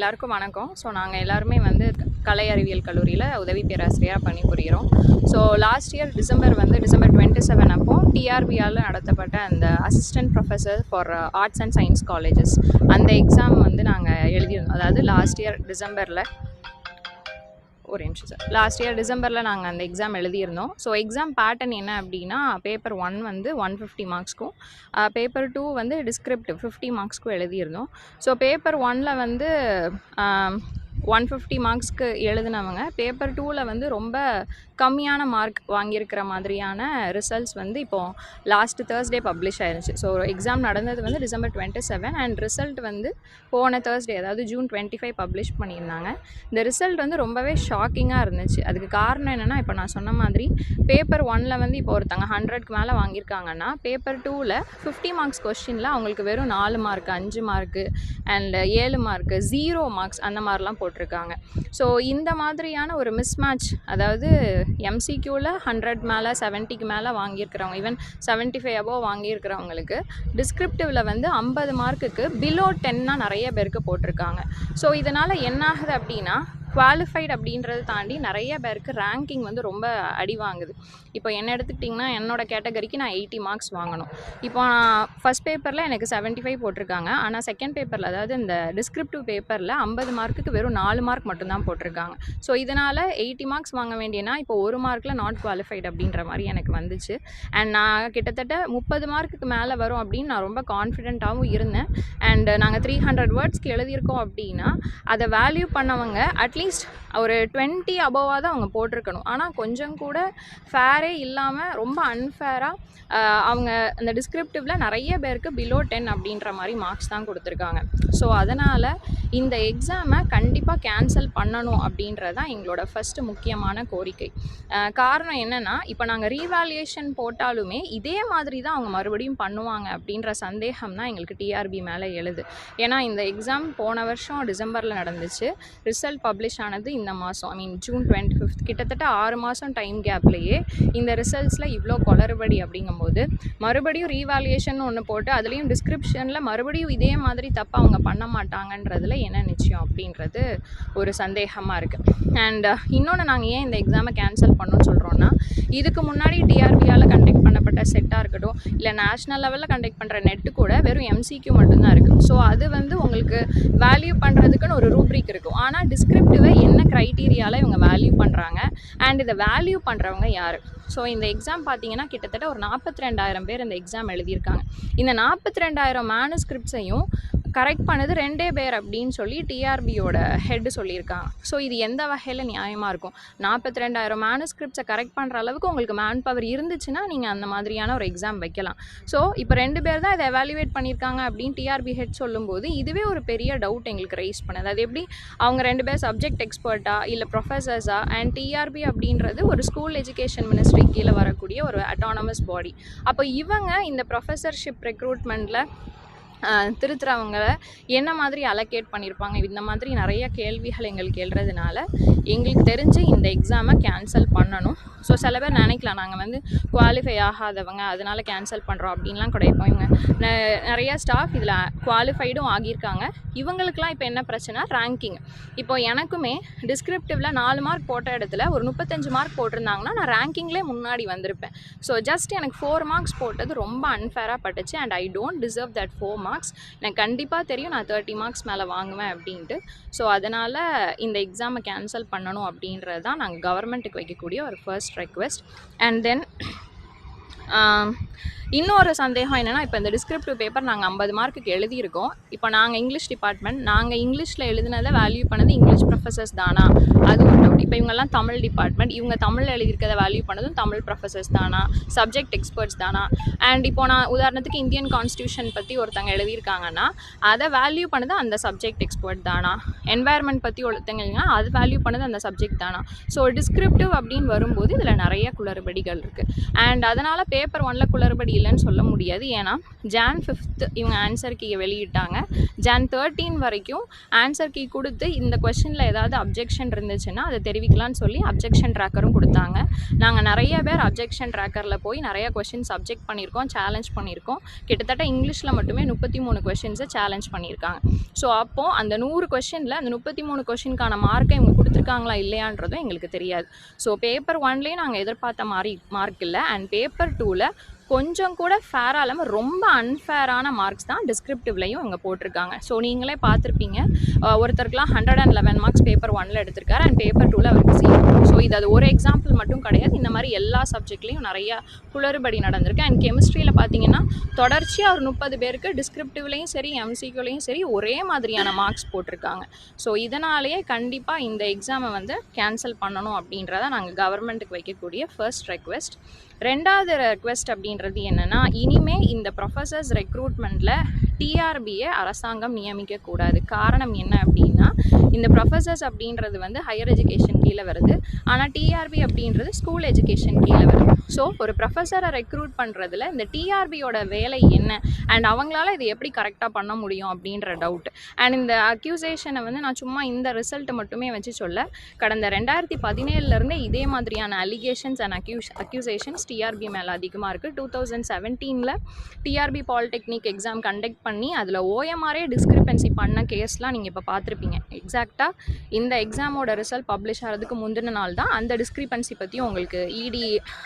எல்லாருக்கும் வணக்கம். ஸோ நாங்கள் எல்லாருமே வந்து கலை அறிவியல் கல்லூரியில் உதவி பேராசிரியராக பணிபுரிகிறோம். ஸோ லாஸ்ட் இயர் டிசம்பர் 27 அப்போ டிஆர்பியால் நடத்தப்பட்ட அந்த assistant professor for arts and science colleges அந்த எக்ஸாம் வந்து நாங்கள் எழுதியிருந்தோம். அதாவது லாஸ்ட் இயர் டிசம்பரில் நாங்கள் அந்த எக்ஸாம் எழுதியிருந்தோம். ஸோ எக்ஸாம் பேட்டர்ன் என்ன அப்படின்னா, பேப்பர் 1 வந்து 150 மார்க்ஸ்க்கும், பேப்பர் 2 வந்து டிஸ்கிரிப்டிவ் 50 மார்க்ஸ்க்கும் எழுதியிருந்தோம். ஸோ பேப்பர் 1ல் வந்து 150 மார்க்ஸ்க்கு எழுதினவங்க பேப்பர் 2ல் வந்து ரொம்ப கம்மியான மார்க் வாங்கியிருக்கிற மாதிரியான ரிசல்ட்ஸ் வந்து இப்போது லாஸ்ட் தேர்ஸ்டே பப்ளிஷ் ஆயிருந்துச்சு. ஸோ எக்ஸாம் நடந்தது வந்து டிசம்பர் 27 அண்ட் ரிசல்ட் வந்து போன தேர்ஸ்டே அதாவது ஜூன் 25 பப்ளிஷ் பண்ணியிருந்தாங்க. இந்த ரிசல்ட் வந்து ரொம்பவே ஷாக்கிங்காக இருந்துச்சு. அதுக்கு காரணம் என்னென்னா, இப்போ நான் சொன்ன மாதிரி பேப்பர் 1ல் வந்து இப்போ ஒருத்தங்க 100க்கு மேலே வாங்கியிருக்காங்கன்னா, பேப்பர் 2ல் 50 மார்க்ஸ் கொஸ்டினில் அவங்களுக்கு வெறும் 4 mark 5 mark and 7 mark 0 marks அந்த மாதிரிலாம் போட்டிருக்காங்க. ஸோ இந்த மாதிரியான ஒரு மிஸ்மேட்ச், அதாவது எம்சிக்யூவில் 100 மேலே 70க்கு மேலே வாங்கியிருக்கிறவங்க, ஈவன் 75 அபோவ் வாங்கியிருக்கிறவங்களுக்கு டிஸ்கிரிப்டிவில் வந்து 50 மார்க்குக்கு பிலோ 10 நிறைய பேருக்கு போட்டிருக்காங்க. ஸோ இதனால் என்ன ஆகுது அப்படின்னா, குவாலிஃபைடு அப்படின்றத தாண்டி நிறைய பேருக்கு ரேங்கிங் வந்து ரொம்ப அடி வாங்குது. இப்போ என்ன எடுத்துக்கிட்டிங்கன்னா, என்னோடய கேட்டகரிக்கு நான் 80 மார்க்ஸ் வாங்கணும். இப்போ நான் ஃபஸ்ட் பேப்பரில் எனக்கு 75 போட்டிருக்காங்க. ஆனால் செகண்ட் பேப்பரில், அதாவது இந்த டிஸ்கிரிப்டிவ் பேப்பரில் 50 மார்க்குக்கு வெறும் 4 மார்க் மட்டும்தான் போட்டிருக்காங்க. ஸோ இதனால் 80 மார்க்ஸ் வாங்க வேண்டியனா இப்போ 1 மார்க்கில் நாட் குவாலிஃபைடு அப்படின்ற மாதிரி எனக்கு வந்துச்சு. அண்ட் நான் கிட்டத்தட்ட 30 மார்க்குக்கு மேலே வரும் அப்படின்னு நான் ரொம்ப கான்ஃபிடென்ட்டாகவும் இருந்தேன். அண்ட் நாங்கள் 300 வேர்ட்ஸ்க்கு எழுதியிருக்கோம் அப்படின்னா அதை வேல்யூ பண்ணவங்க அட்லீஸ்ட் ஒரு 20 அபோவாக தான் அவங்க போட்டிருக்கணும். ஆனால் கொஞ்சம் கூட ஃபேரே இல்லாமல் ரொம்ப அன்ஃபேராக அவங்க அந்த டிஸ்கிரிப்டிவில் நிறைய பேருக்கு பிலோ 10 அப்படின்ற மாதிரி மார்க்ஸ் தான் கொடுத்துருக்காங்க. ஸோ அதனால் இந்த எக்ஸாமை கண்டிப்பாக கேன்சல் பண்ணணும் அப்படின்றது தான் எங்களோட ஃபஸ்ட்டு முக்கியமான கோரிக்கை. காரணம் என்னென்னா, இப்போ நாங்கள் ரீவேல்யூவேஷன் போட்டாலுமே இதே மாதிரி தான் அவங்க மறுபடியும் பண்ணுவாங்க அப்படின்ற சந்தேகம் தான் எங்களுக்கு டிஆர்பி மேலே எழுது. ஏன்னா இந்த எக்ஸாம் போன வருஷம் டிசம்பரில் நடந்துச்சு. ரிசல்ட் பப்ளிஷ் ஆனது இந்த மாதம், ஜூன் 25, கிட்டத்தட்ட 6 மாதம் டைம் கேப்லேயே இந்த ரிசல்ட்ஸில் இவ்வளோ குளறுபடி அப்படிங்கும்போது மறுபடியும் ரீவேல்யூவேஷன் ஒன்று போட்டு அதுலேயும் டிஸ்கிரிப்ஷனில் மறுபடியும் இதே மாதிரி தப்பு அவங்க பண்ண மாட்டாங்கன்றதுல என்ன நிச்சயம் அப்படின்றது ஒரு சந்தேகமாக இருக்குது. அண்ட் இன்னொன்று, நாங்கள் ஏன் இந்த எக்ஸாமை கேன்சல் பண்ணணும்னு சொல்கிறோன்னா, இதுக்கு முன்னாடி டிஆர்பியால் கண்டக்ட் பண்ணப்பட்ட செட்டாக இருக்கட்டும், இல்லை நேஷ்னல் லெவலில் கண்டக்ட் பண்ணுற நெட்டு கூட வெறும் எம்சிக்யூ மட்டும்தான் இருக்குது. ஸோ அது வந்து உங்களுக்கு வேல்யூ பண்ணுறதுக்குன்னு ஒரு ரூப்ரிக் இருக்கும். ஆனால் டிஸ்கிரிப்டிவை என்ன க்ரைட்டீரியாவில் இவங்க வேல்யூ பண்ணுறாங்க அண்ட் இதை வேல்யூ பண்ணுறவங்க யார்? ஸோ இந்த எக்ஸாம் பார்த்தீங்கன்னா கிட்டத்தட்ட ஒரு 42,000 பேர் இந்த எக்ஸாம் எழுதியிருக்காங்க. இந்த 42,000 மேனுஸ்கிரிப்ட்ஸையும் கரெக்ட் பண்ணது 2 பேர் அப்படின்னு சொல்லி டிஆர்பியோட ஹெட் சொல்லியிருக்காங்க. ஸோ இது எந்த வகையில் நியாயமாக இருக்கும்? 42,000 மேனுஸ்கிரிப்ட்ஸை கரெக்ட் பண்ணுற அளவுக்கு உங்களுக்கு மேன் பவர் இருந்துச்சுன்னா நீங்கள் அந்த மாதிரியான ஒரு எக்ஸாம் வைக்கலாம். ஸோ இப்போ 2 பேர் தான் இதை எவாலுவேட் பண்ணியிருக்காங்க அப்படின்னு டிஆர்பி ஹெட் சொல்லும்போது இதுவே ஒரு பெரிய டவுட் எங்களுக்கு ரைஸ் பண்ணுது. அது எப்படி அவங்க 2 பேர் சப்ஜெக்ட் எக்ஸ்பர்ட்டா இல்லை ப்ரொஃபஸர்ஸா? அண்ட் டிஆர்பி அப்படின்றது ஒரு ஸ்கூல் எஜுகேஷன் மினிஸ்ட்ரி கீழே வரக்கூடிய ஒரு அட்டானமஸ் பாடி. அப்போ இவங்க இந்த ப்ரொஃபஸர்ஷிப் ரெக்ரூட்மெண்ட்டில் திருத்துறவங்களை என்ன மாதிரி அலோகேட் பண்ணியிருப்பாங்க? இந்த மாதிரி நிறைய கேள்விகள் எங்களுக்கு எழுறதுனால எங்களுக்கு தெரிஞ்சு இந்த எக்ஸாமை கேன்சல் பண்ணணும். ஸோ சில பேர் நினைக்கலாம், நாங்கள் வந்து குவாலிஃபை ஆகாதவங்க அதனால் கேன்சல் பண்ணுறோம் அப்படின்லாம் கிடையாது. இவங்க நிறைய ஸ்டாஃப் இதில் குவாலிஃபைடும் ஆகியிருக்காங்க. இவங்களுக்கெலாம் இப்போ என்ன பிரச்சனை? ரேங்கிங். இப்போ எனக்குமே டிஸ்கிரிப்டிவில் 4 மார்க் போட்ட இடத்துல ஒரு 35 மார்க் போட்டிருந்தாங்கன்னா நான் ரேங்கிங்லேயே முன்னாடி வந்திருப்பேன். ஸோ ஜஸ்ட் எனக்கு 4 மார்க்ஸ் போட்டது ரொம்ப அன்ஃபேராக பட்டுச்சு. And I don't deserve that 4 marks. எனக்கு கண்டிப்பாக தெரியும் நான் 30 மார்க்ஸ் மேலே வாங்குவேன் அப்படின்ட்டு. ஸோ அதனால் இந்த எக்ஸாமை கேன்சல் பண்ணணும் அப்படின்றது தான் நாங்கள் கவர்மெண்ட்டுக்கு வைக்கக்கூடிய ஒரு ஃபர்ஸ்ட் ரெக்வெஸ்ட். அண்ட் தென் இன்னொரு சந்தேகம் என்னென்னா, இப்போ இந்த டிஸ்கிரிப்டிவ் பேப்பர் நாங்கள் 50 மார்க்குக்கு எழுதியிருக்கோம். இப்போ நாங்கள் இங்கிலீஷ் டிபார்ட்மெண்ட், நாங்கள் இங்கிலீஷில் எழுதினதை வேல்யூ பண்ணது இங்கிலீஷ் ப்ரொஃபஸர்ஸ் தானா? அது ஒரு டவுட். இப்போ இவங்கெல்லாம் தமிழ் டிபார்ட்மெண்ட், இவங்க தமிழில் எழுதியிருக்கிறத வேல்யூ பண்ணதும் தமிழ் ப்ரொஃபஸர்ஸ் தானா? சப்ஜெக்ட் எக்ஸ்பர்ட்ஸ் தானா? அண்ட் இப்போ நான் உதாரணத்துக்கு இந்தியன் கான்ஸ்டியூஷன் பற்றி ஒருத்தங்க எழுதியிருக்காங்கன்னா அதை வேல்யூ பண்ணது அந்த சப்ஜெக்ட் எக்ஸ்பர்ட் தானா? என்வாயர்மெண்ட் பற்றி ஒருத்தங்கன்னா அது வேல்யூ பண்ணது அந்த சப்ஜெக்ட் தானா? ஸோ டிஸ்கிரிப்டிவ் அப்படின்னு வரும்போது இதில் நிறைய குளறுபடிகள் இருக்குது. அண்ட் அதனால் பேப்பர் 1ல் குளறுபடி இல்லைன்னு சொல்ல முடியாது. ஏன்னா Jan 5 இவங்க ஆன்சர் கீயை வெளியிட்டாங்க. Jan 13 வரைக்கும் ஆன்சர் கீ கொடுத்து இந்த கொஸ்டினில் ஏதாவது அப்ஜெக்ஷன் இருந்துச்சுன்னா அதை தெரிவிக்கலாம்னு சொல்லி அப்ஜெக்ஷன் ட்ராக்கரும் கொடுத்தாங்க. நாங்கள் நிறைய பேர் அப்ஜெக்ஷன் ட்ராக்கரில் போய் நிறைய கொஷின்ஸ் அப்ஜெக்ட் பண்ணியிருக்கோம், சேலஞ்ச் பண்ணியிருக்கோம். கிட்டத்தட்ட இங்கிலீஷில் மட்டுமே 33 கொஷின்ஸை சேலஞ்ச் பண்ணியிருக்காங்க. ஸோ அப்போது அந்த 100 கொஷினில் அந்த 33 கொஷினுக்கான மார்க்கை இவங்க கொடுத்துருக்காங்களா இல்லையான்றதும் எங்களுக்கு தெரியாது. ஸோ பேப்பர் 1லேயே நாங்கள் எதிர்பார்த்த மாதிரி மார்க் இல்லை. அண்ட் பேப்பர் 2ல் கொஞ்சம் கூட ஃபேராக இல்லாமல் ரொம்ப அன்ஃபேரான மார்க்ஸ் தான் டிஸ்கிரிப்டிவ்லையும் இங்கே போட்டிருக்காங்க. ஸோ நீங்களே பார்த்துருப்பீங்க, ஒருத்தருக்குலாம் 111 மார்க்ஸ் பேப்பர் 1ல் எடுத்திருக்காரு அண்ட் பேப்பர் 2ல் அவருக்கு 0. ஸோ இது அது ஒரு எக்ஸாம்பிள் மட்டும் கிடையாது. இந்த மாதிரி எல்லா சப்ஜெக்ட்லேயும் நிறையா குளறுபடி நடந்திருக்கு. அண்ட் கெமிஸ்ட்ரியில் பார்த்தீங்கன்னா தொடர்ச்சியாக ஒரு 30 பேருக்கு டிஸ்கிரிப்டிவ்லேயும் சரி எம்சிக்யூலையும் சரி ஒரே மாதிரியான மார்க்ஸ் போட்டிருக்காங்க. ஸோ இதனாலேயே கண்டிப்பாக இந்த எக்ஸாமை வந்து கேன்சல் பண்ணணும் அப்படின்றத நாங்கள் கவர்மெண்ட்டுக்கு வைக்கக்கூடிய ஃபர்ஸ்ட் ரெக்வெஸ்ட். ரெண்டாவது ரெக்வெஸ்ட் அப்படின்றது என்னென்னா, இனிமேல் இந்த ப்ரொஃபஸர்ஸ் ரெக்ரூட்மெண்ட்டில் டிஆர்பியை அரசாங்கம் நியமிக்கக்கூடாது. காரணம் என்ன அப்படின்னா, இந்த ப்ரொஃபஸர்ஸ் அப்படின்றது வந்து ஹையர் எஜுகேஷன் கீழே வருது, ஆனால் டிஆர்பி அப்படின்றது ஸ்கூல் எஜுகேஷன் கீழே வருது. ஸோ ஒரு ப்ரொஃபஸரை ரெக்ரூட் பண்ணுறதுல இந்த டிஆர்பியோட வேலை என்ன அண்ட் அவங்களால இது எப்படி கரெக்டாக பண்ண முடியும் அப்படின்ற டவுட். அண்ட் இந்த அக்யூசேஷனை வந்து நான் சும்மா இந்த ரிசல்ட்டை மட்டுமே வச்சு சொல்ல, கடந்த 2017 இதே மாதிரியான அலிகேஷன்ஸ் அண்ட் அக்யூசேஷன்ஸ் டிஆர்பி மேலே அதிகமாக இருக்குது. 2017 டிஆர்பி பாலிடெக்னிக் எக்ஸாம் கண்டக்ட் பண்ணி அதில் ஓஎம்ஆரே டிஸ்கிரிப்பன்சி பண்ண கேஸ்லாம் நீங்கள் இப்போ பார்த்துருப்பீங்க. எக்ஸாக்டாக இந்த எக்ஸாமோட ரிசல்ட் பப்ளிஷ் ஆகிறதுக்கு முந்தின நாள் தான் அந்த டிஸ்கிரிப்பன்சி பற்றி உங்களுக்கு இடி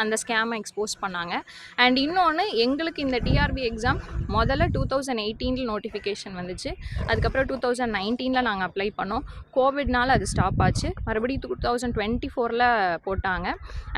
அந்த ஸ்கேமை எக்ஸ்போஸ் பண்ணாங்க. அண்ட் இன்னொன்று, எங்களுக்கு இந்த டிஆர்பி எக்ஸாம் முதல்ல 2018 நோட்டிஃபிகேஷன் வந்துச்சு. அதுக்கப்புறம் 2019 நாங்கள் அப்ளை பண்ணோம். கோவிட்னால அது ஸ்டாப் ஆச்சு. மறுபடியும் 2024 போட்டாங்க.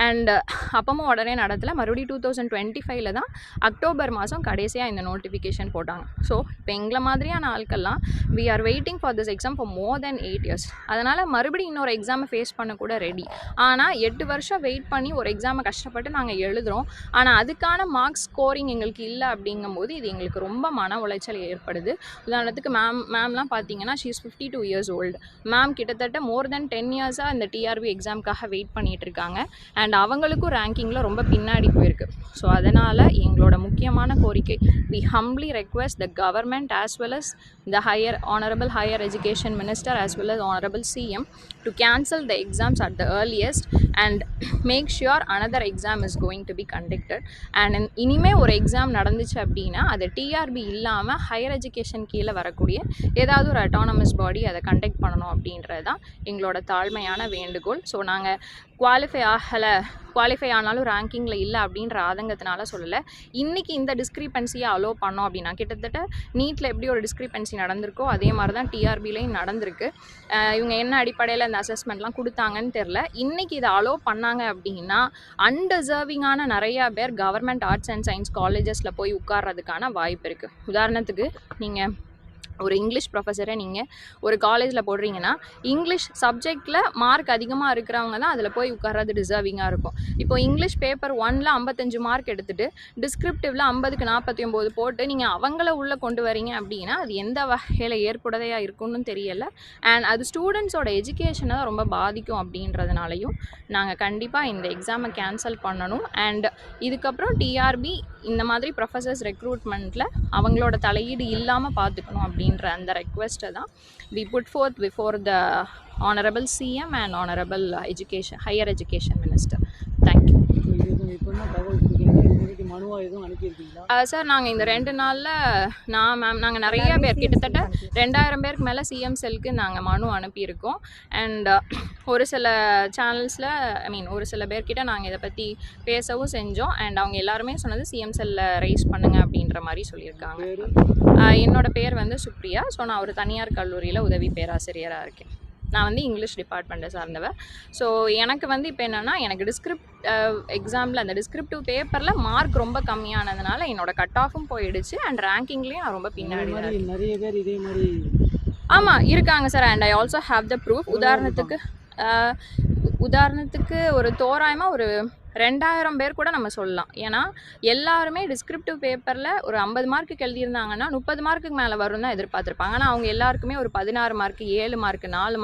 அண்ட் அப்பவும் உடனே நடத்தலை. மறுபடியும் 2025 தான் அக்டோபர் மாதம் கடைசியாக இந்த நோட்டிஃபிகேஷன் போட்டாங்க. ஸோ இப்போ எங்களை மாதிரியான ஆட்கள்லாம் we are waiting for this exam for more than 8 years. அதனால் மறுபடியும் இன்னொரு எக்ஸாமை ஃபேஸ் பண்ண கூட ரெடி. ஆனால் 8 வருஷம் வெயிட் பண்ணி ஒரு எக்ஸாமை கஷ்டப்பட்டு நாங்கள் எழுதுகிறோம். ஆனால் அதுக்கான மார்க்ஸ் ஸ்கோரிங் எங்களுக்கு இல்லை அப்படிங்கும்போது இது எங்களுக்கு ரொம்ப மன உளைச்சல் ஏற்படுது. உதாரணத்துக்கு மேம்லாம் பார்த்தீங்கன்னா she is 52 years old. Ma'am கிட்டத்தட்ட more than 10 years-ஆக இந்த டிஆர்பி எக்ஸாமுக்காக வெயிட் பண்ணிகிட்டு இருக்காங்க. அண்ட் அவங்களுக்கும் ரேங்கிங்கில் ரொம்ப பின்னாடி போயிருக்கு. ஸோ அதனால் எங்களோட முக்கியமான கோரிக்கை, we humbly request the government as well as the honorable higher education minister as well as honorable CM to cancel the exams at the earliest and make sure another exam is going to be conducted. And இனிமே ஒரு exam நடந்துச்சு அப்படின்னா அது TRP இல்லாமல் higher education கீழே வரக்கூடிய ஏதாவது ஒரு அட்டானமஸ் பாடி அதை கண்டக்ட் பண்ணணும் அப்படின்றது தான் எங்களோட தாழ்மையான வேண்டுகோள். ஸோ நாங்கள் குவாலிஃபை ஆனாலும் ரேங்கிங்கில் இல்லை அப்படின்ற ஆதங்கத்தினால சொல்லலை. இன்றைக்கி இந்த டிஸ்கிரிப்பன்சியை அலோவ் பண்ணோம் அப்படின்னா, கிட்டத்தட்ட நீட்டில் எப்படி ஒரு டிஸ்கிரிப்பன்சி நடந்திருக்கோ அதே மாதிரி தான் டிஆர்பிலையும் நடந்திருக்கு. இவங்க என்ன அடிப்படையில் இந்த அசஸ்மெண்ட்லாம் கொடுத்தாங்கன்னு தெரில. இன்றைக்கி இதை அலோவ் பண்ணாங்க அப்படின்னா அன்டிசர்விங்கான நிறையா பேர் கவர்மெண்ட் ஆர்ட்ஸ் அண்ட் சயின்ஸ் காலேஜஸில் போய் உட்கார்றதுக்கான வாய்ப்பு இருக்குது. உதாரணத்துக்கு நீங்கள் ஒரு இங்கிலீஷ் ப்ரொஃபஸரை நீங்கள் ஒரு காலேஜில் போடுறீங்கன்னா இங்கிலீஷ் சப்ஜெக்டில் மார்க் அதிகமாக இருக்கிறவங்க தான் அதில் போய் உட்கார்றது டிசர்விங்காக இருக்கும். இப்போ இங்கிலீஷ் பேப்பர் 1ல் 55 மார்க் எடுத்துகிட்டு டிஸ்கிரிப்டிவில் 50க்கு 49 போட்டு நீங்கள் அவங்கள உள்ளே கொண்டு வரீங்க அப்படின்னா அது எந்த வகையில் ஏற்புடையாக இருக்குன்னு தெரியலை. அண்ட் அது ஸ்டூடெண்ட்ஸோட எஜுகேஷனை தான் ரொம்ப பாதிக்கும் அப்படின்றதுனாலையும் நாங்கள் கண்டிப்பாக இந்த எக்ஸாமை கேன்சல் பண்ணணும். அண்ட் இதுக்கப்புறம் டிஆர்பி இந்த மாதிரி ப்ரொஃபஸர்ஸ் ரெக்ரூட்மெண்ட்டில் அவங்களோட தலையீடு இல்லாமல் பார்த்துக்கணும் அப்படின்ற அந்த ரெக்வெஸ்ட்டை தான் we put forth before the honorable CM and honorable higher education minister. Thank you. Sir, நாங்கள் இந்த 2 நாளில் நாங்கள் நிறைய பேர் கிட்டத்தட்ட 2000 பேருக்கு மேலே சிஎம் செல்லுக்கு நாங்கள் மனு அனுப்பியிருக்கோம். அண்ட் ஒரு சில சேனல்ஸில் ஒரு சில பேர்கிட்ட நாங்கள் இதை பற்றி பேசவும் செஞ்சோம். அண்ட் அவங்க எல்லாருமே சொன்னது சிஎம் செல்லில் ரைஸ் பண்ணுங்க அப்படின்ற மாதிரி சொல்லியிருக்காங்க. என்னோட பேர் வந்து சுப்ரியா. ஸோ நான் ஒரு தனியார் கல்லூரியில் உதவி பேராசிரியராக இருக்கேன். நான் வந்து இங்கிலீஷ் டிபார்ட்மெண்ட்டை சார்ந்தவன். ஸோ எனக்கு வந்து இப்போ என்னென்னா, எனக்கு எக்ஸாமில் அந்த டிஸ்கிரிப்டிவ் பேப்பரில் மார்க் ரொம்ப கம்மியானதுனால என்னோடய கட் ஆஃபும் போயிடுச்சு. அண்ட் ரேங்கிங்லேயும் நான் ரொம்ப பின்னாடி நிறைய பேர் இதே மாதிரி ஆமாம் இருக்காங்க sir. And I also have the proof. உதாரணத்துக்கு ஒரு தோராயமாக ஒரு 2000 பேர் கூட நம்ம சொல்லலாம். ஏன்னா எல்லாருமே டிஸ்கிரிப்டிவ் பேப்பரில் ஒரு 50 மார்க்குக்கு எழுதியிருந்தாங்கன்னா 30 மார்க்குக்கு மேலே வரும் தான் எதிர்பார்த்துருப்பாங்க. ஆனால் அவங்க எல்லாருக்குமே ஒரு 16 மார்க்கு, 7 மார்க்கு, 4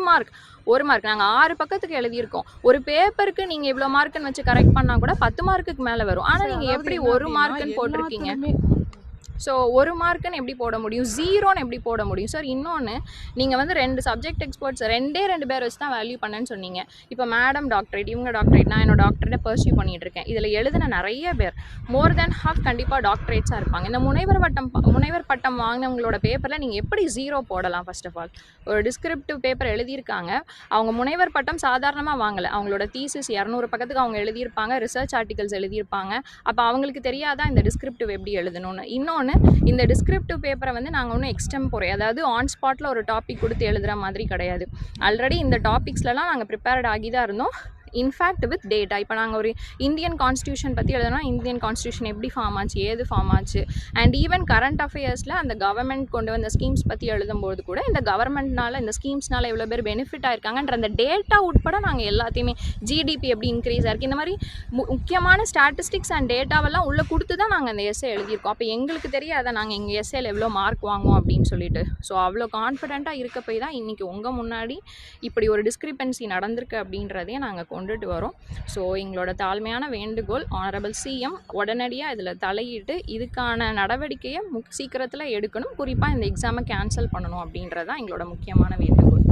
மார்க், 1 மார்க் நாங்கள் 6 பக்கத்துக்கு எழுதியிருக்கோம். ஒரு பேப்பருக்கு நீங்கள் இவ்வளோ மார்க்குன்னு வச்சு கரெக்ட் பண்ணால் கூட 10 மார்க்குக்கு மேலே வரும். ஆனால் நீங்கள் எப்படி 1 மார்க்குன்னு போட்டிருக்கீங்க? ஸோ 1 மார்க்குன்னு எப்படி போட முடியும், 0ன்னு எப்படி போட முடியும் சார்? இன்னொன்று, நீங்கள் வந்து 2 சப்ஜெக்ட் எக்ஸ்பர்ட்ஸ் 2 பேர் வச்சு தான் வேல்யூ பண்ணேன்னு சொன்னீங்க. இப்போ மேடம் டாக்டரேட், இவங்க டாக்டரேட், நான் என்னோட டாக்டரேட்டை பர்சியூ பண்ணிகிட்டு இருக்கேன். இதில் எழுதின நிறைய பேர் மோர் தென் ஹாஃப் கண்டிப்பாக டாக்டரேட்ஸாக இருப்பாங்க. இந்த முனைவர் பட்டம் வாங்கினவங்களோட பேப்பரில் நீங்கள் எப்படி 0 போடலாம்? ஃபர்ஸ்ட் ஆஃப் ஆல், ஒரு டிஸ்கிரிப்டிவ் பேப்பர் எழுதியிருக்காங்க. அவங்க முனைவர் பட்டம் சாதாரணமாக வாங்கலை. அவங்களோட தீசிஸ் 200 பக்கத்துக்கு அவங்க எழுதியிருப்பாங்க, ரிசர்ச் ஆர்டிகல்ஸ் எழுதியிருப்பாங்க. அப்போ அவங்களுக்கு தெரியாதான் இந்த டிஸ்கிரிப்டிவ் எப்படி எழுதணும்னு. இன்னொன்று, இந்த டிஸ்கிரிப்டிவ் பேப்பரை வந்து நாங்கள் ஒன்றும் எக்ஸ்டெம்போரே, அதாவது ஆன் ஸ்பாட்டில் ஒரு டாபிக் கொடுத்து எழுதுகிற மாதிரி கிடையாது. ஆல்ரெடி இந்த டாபிக்ஸ்லலாம் நாங்கள் ப்ரிப்பேர்ட் ஆகி தான் இருந்தோம். In fact with data. இப்போ நாங்கள் ஒரு இந்தியன் கான்ஸ்டியூஷன் பற்றி எழுதுனா இந்தியன் கான்ஸ்டியூஷன் எப்படி ஃபார்ம் ஆச்சு, ஏது ஃபார்ம் ஆச்சு, அண்ட் ஈவன் கரண்ட் அஃபேர்ஸில் அந்த கவர்மெண்ட் கொண்டு வந்த ஸ்கீம்ஸ் பற்றி எழுதும்போது கூட இந்த கவர்மெண்ட்னால, இந்த ஸ்கீம்ஸ்னால எவ்வளோ பேர் பெனிஃபிட் ஆயிருக்காங்கன்ற அந்த டேட்டா உட்பட நாங்கள் எல்லாத்தையுமே, ஜிடிபி எப்படி இன்க்ரீஸ் ஆயிருக்கு, இந்த மாதிரி முக்கியமான ஸ்டாட்டிஸ்டிக்ஸ் அண்ட் டேட்டாவெல்லாம் உள்ளே கொடுத்து தான் நாங்கள் அந்த எஸ்ஏ எழுதியிருக்கோம். அப்போ எங்களுக்கு தெரியாத நாங்கள் எங்கள் எஸ்ஏல எவ்வளோ மார்க் வாங்குவோம் அப்படின்னு சொல்லிட்டு. ஸோ அவ்வளோ கான்ஃபிடென்ட்டாக இருக்க போய் தான் இன்றைக்கி உங்கள் முன்னாடி இப்படி ஒரு டிஸ்கிரிப்பன்சி நடந்திருக்கு அப்படின்றதையே நாங்கள் கொண்டுட்டு வரோம். ஸோ எங்களோட தாழ்மையான வேண்டுகோள், ஆனரபிள் சிஎம் உடனடியாக இதில் தலையிட்டு இதுக்கான நடவடிக்கையை சீக்கிரத்தில் எடுக்கணும். குறிப்பாக இந்த எக்ஸாமை கேன்சல் பண்ணணும் அப்படின்றது தான் எங்களோட முக்கியமான வேண்டுகோள்.